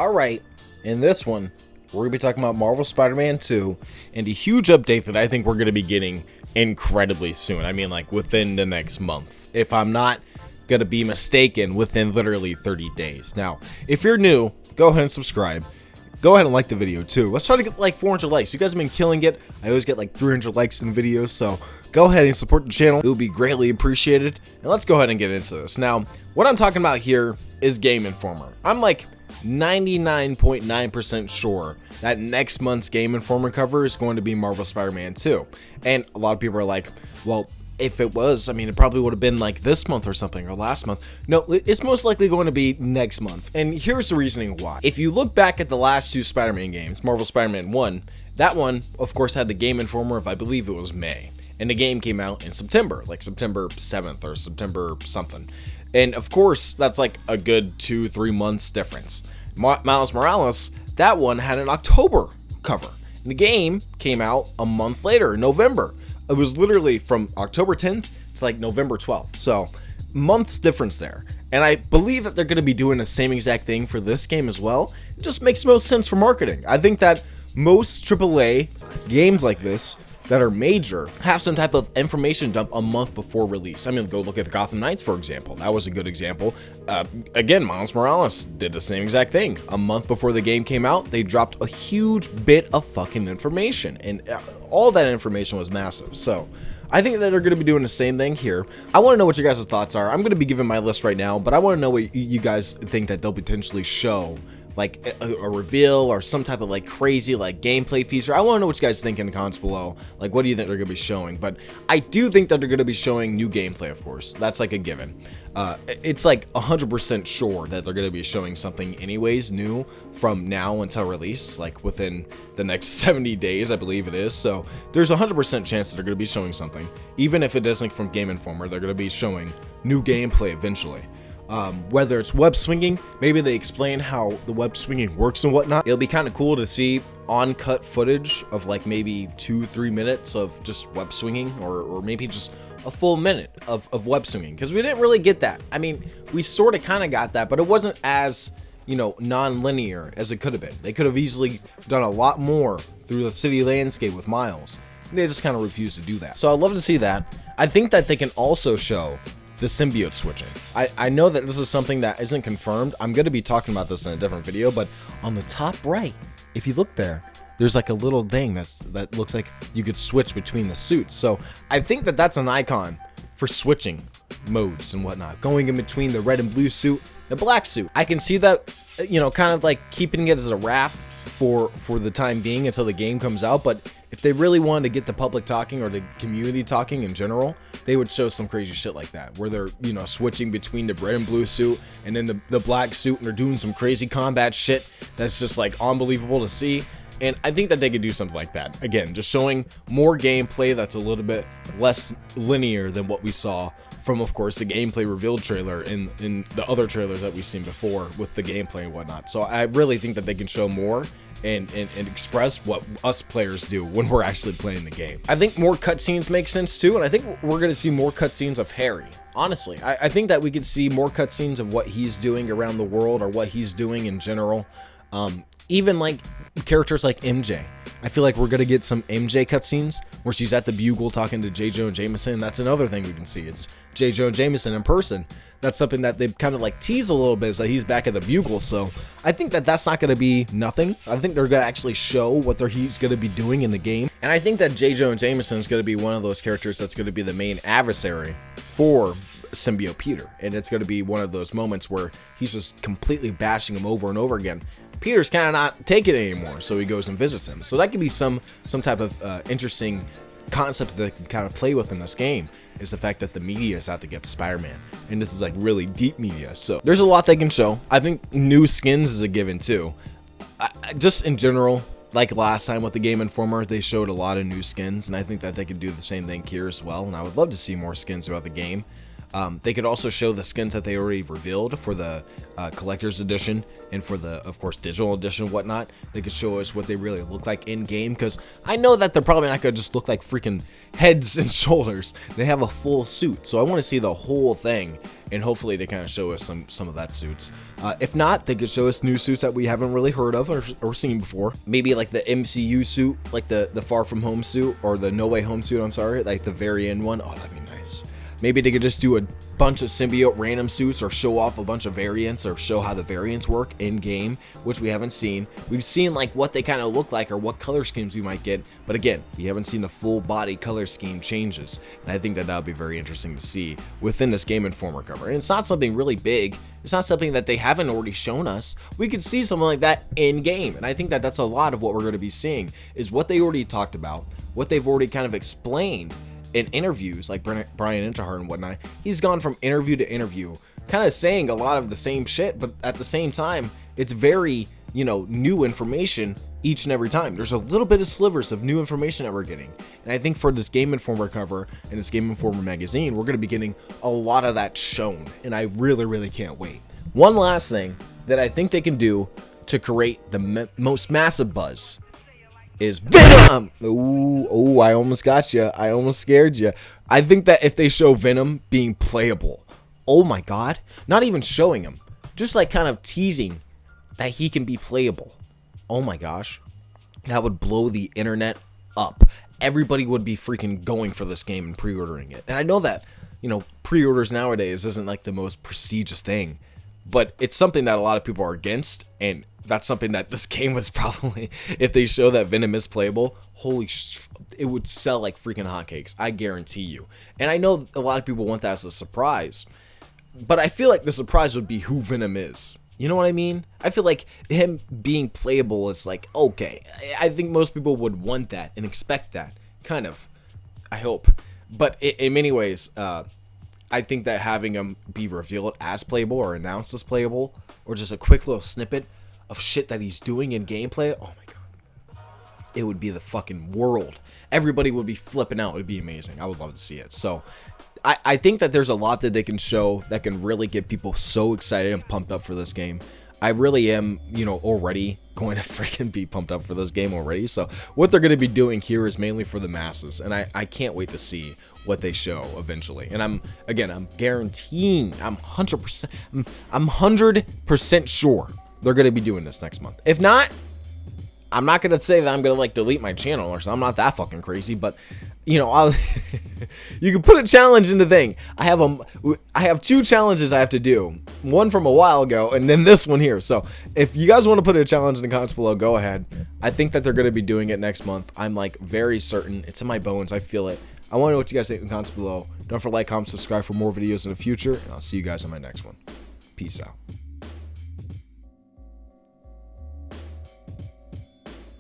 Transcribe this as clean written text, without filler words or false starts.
Alright, in this one, we're going to be talking about Marvel Spider-Man 2 and a huge update that I think we're going to be getting incredibly soon. I mean, like, within the next month. If I'm not going to be mistaken, within literally 30 days. Now, if you're new, go ahead and subscribe. Go ahead and like the video, too. Let's try to get, like, 400 likes. You guys have been killing it. I always get, like, 300 likes in videos, so go ahead and support the channel. It would be greatly appreciated. And let's go ahead and get into this. Now, what I'm talking about here is Game Informer. I'm, like, 99.9% sure that next month's Game Informer cover is going to be Marvel Spider-Man 2. And a lot of people are like, well, if it was, I mean, it probably would have been like this month or something, or last month. No, it's most likely going to be next month. And here's the reasoning why. If you look back at the last two Spider-Man games, Marvel Spider-Man 1, that one, of course, had the Game Informer of, I believe it was May. And the game came out in September, like September 7th or September something. And of course, that's like a good 2-3 months difference. Miles Morales, that one had an October cover. And the game came out a month later, in November. It was literally from October 10th to like November 12th. So, months difference there. And I believe that they're going to be doing the same exact thing for this game as well. It just makes most sense for marketing. I think that most AAA games like this that are major have some type of information dump a month before release. I mean, go look at the Gotham Knights, for example. That was a good example. Again, Miles Morales did the same exact thing. A month before the game came out, they dropped a huge bit of fucking information, and all that information was massive. So I think that they're going to be doing the same thing here. I want to know what your guys' thoughts are. I'm going to be giving my list right now, but I want to know what you guys think that they'll potentially show, like a reveal or some type of like crazy like gameplay feature. I want to know what you guys think in the comments below. Like, what do you think they're going to be showing? But I do think that they're going to be showing new gameplay, of course. That's like a given. It's like 100% sure that they're going to be showing something anyways new from now until release, like within the next 70 days, I believe it is. So there's a 100% chance that they're going to be showing something. Even if it isn't from Game Informer, they're going to be showing new gameplay eventually. Whether it's web swinging, maybe they explain how the web swinging works and whatnot. It'll be kind of cool to see on-cut footage of like maybe 2-3 minutes of just web swinging, or maybe just a full minute of web swinging, because we didn't really get that. I mean, we sort of kind of got that, but it wasn't as, you know, non-linear as it could have been. They could have easily done a lot more through the city landscape with Miles. They just kind of refused to do that. So I'd love to see that. I think that they can also show the symbiote switching. I know that this is something that isn't confirmed. I'm going to be talking about this in a different video, but on the top right, if you look there, there's like a little thing that looks like you could switch between the suits. So I think that that's an icon for switching modes and whatnot, going in between the red and blue suit, the black suit. I can see that, you know, kind of like keeping it as a wrap for the time being until the game comes out. But if they really wanted to get the public talking, or the community talking in general, they would show some crazy shit like that, where they're, you know, switching between the red and blue suit and then the black suit, and they're doing some crazy combat shit that's just like unbelievable to see. And I think that they could do something like that. Again, just showing more gameplay that's a little bit less linear than what we saw from, of course, the gameplay reveal trailer in the other trailers that we've seen before with the gameplay and whatnot. So I really think that they can show more and express what us players do when we're actually playing the game. I think more cutscenes make sense too, and I think we're going to see more cutscenes of Harry. Honestly, I think that we could see more cutscenes of what he's doing around the world, or what he's doing in general. Even like characters like MJ. I feel like we're going to get some MJ cutscenes where she's at the Bugle talking to J. Jonah Jameson. That's another thing we can see. It's J. Jonah Jameson in person. That's something that they've kind of like teased a little bit, is that he's back at the Bugle. So I think that that's not going to be nothing. I think they're going to actually show what he's going to be doing in the game. And I think that J. Jonah Jameson is going to be one of those characters that's going to be the main adversary for Symbiote Peter. And it's going to be one of those moments where he's just completely bashing him over and over again. Peter's kind of not taking it anymore, so he goes and visits him. So that could be some type of interesting concept that they can kind of play with in this game, is the fact that the media is out to get Spider-Man, and this is like really deep media. So there's a lot they can show. I think new skins is a given too. Just in general, like last time with the Game Informer, they showed a lot of new skins, and I think that they could do the same thing here as well. And I would love to see more skins throughout the game. They could also show the skins that they already revealed for the collector's edition and for the, of course, digital edition and whatnot. They could show us what they really look like in game, because I know that they're probably not going to just look like freaking heads and shoulders. They have a full suit, so I want to see the whole thing, and hopefully they kind of show us some of that suits. If not, they could show us new suits that we haven't really heard of or seen before. Maybe like the MCU suit, like the Far From Home suit, or the No Way Home suit, I'm sorry, like the very end one. Oh, that'd be nice. Maybe they could just do a bunch of symbiote random suits, or show off a bunch of variants, or show how the variants work in game, which we haven't seen. We've seen like what they kind of look like or what color schemes we might get, but again, we haven't seen the full body color scheme changes, and I think that would be very interesting to see within this Game Informer cover. And it's not something really big. It's not something that they haven't already shown us. We could see something like that in game, and I think that that's a lot of what we're going to be seeing, is what they already talked about, what they've already kind of explained in interviews, like Brian Intihar and whatnot. He's gone from interview to interview, kind of saying a lot of the same shit, but at the same time, it's very, new information each and every time. There's a little bit of slivers of new information that we're getting. And I think for this Game Informer cover and this Game Informer magazine, we're going to be getting a lot of that shown. And I really, really can't wait. One last thing that I think they can do to create the most massive buzz is Venom. Ooh, I almost got you. I almost scared you. I think that if they show Venom being playable, oh my god, not even showing him, just like kind of teasing that he can be playable. Oh my gosh, that would blow the internet up. Everybody would be freaking going for this game and pre-ordering it. And I know that, pre-orders nowadays isn't like the most prestigious thing, but it's something that a lot of people are against, and that's something that this game was probably, if they show that Venom is playable, it would sell like freaking hotcakes. I guarantee you. And I know a lot of people want that as a surprise, but I feel like the surprise would be who Venom is. You know what I mean? I feel like him being playable is like, okay. I think most people would want that and expect that, kind of. I hope. But in many ways, I think that having him be revealed as playable or announced as playable, or just a quick little snippet of shit that he's doing in gameplay, oh my god, it would be the fucking world. Everybody would be flipping out. It would be amazing. I would love to see it. So I think that there's a lot that they can show that can really get people so excited and pumped up for this game. I really am, already going to freaking be pumped up for this game already. So what they're going to be doing here is mainly for the masses, and I can't wait to see what they show eventually. And I'm guaranteeing, I'm 100% sure they're going to be doing this next month. If not, I'm not going to say that I'm going to delete my channel or something. I'm not that fucking crazy, but I'll you can put a challenge in the thing. I have 2 challenges I have to do. One from a while ago, and then this one here. So if you guys want to put a challenge in the comments below, go ahead. I think that they're going to be doing it next month. I'm very certain. It's in my bones. I feel it. I want to know what you guys think in the comments below. Don't forget to like, comment, subscribe for more videos in the future, and I'll see you guys on my next one. Peace out.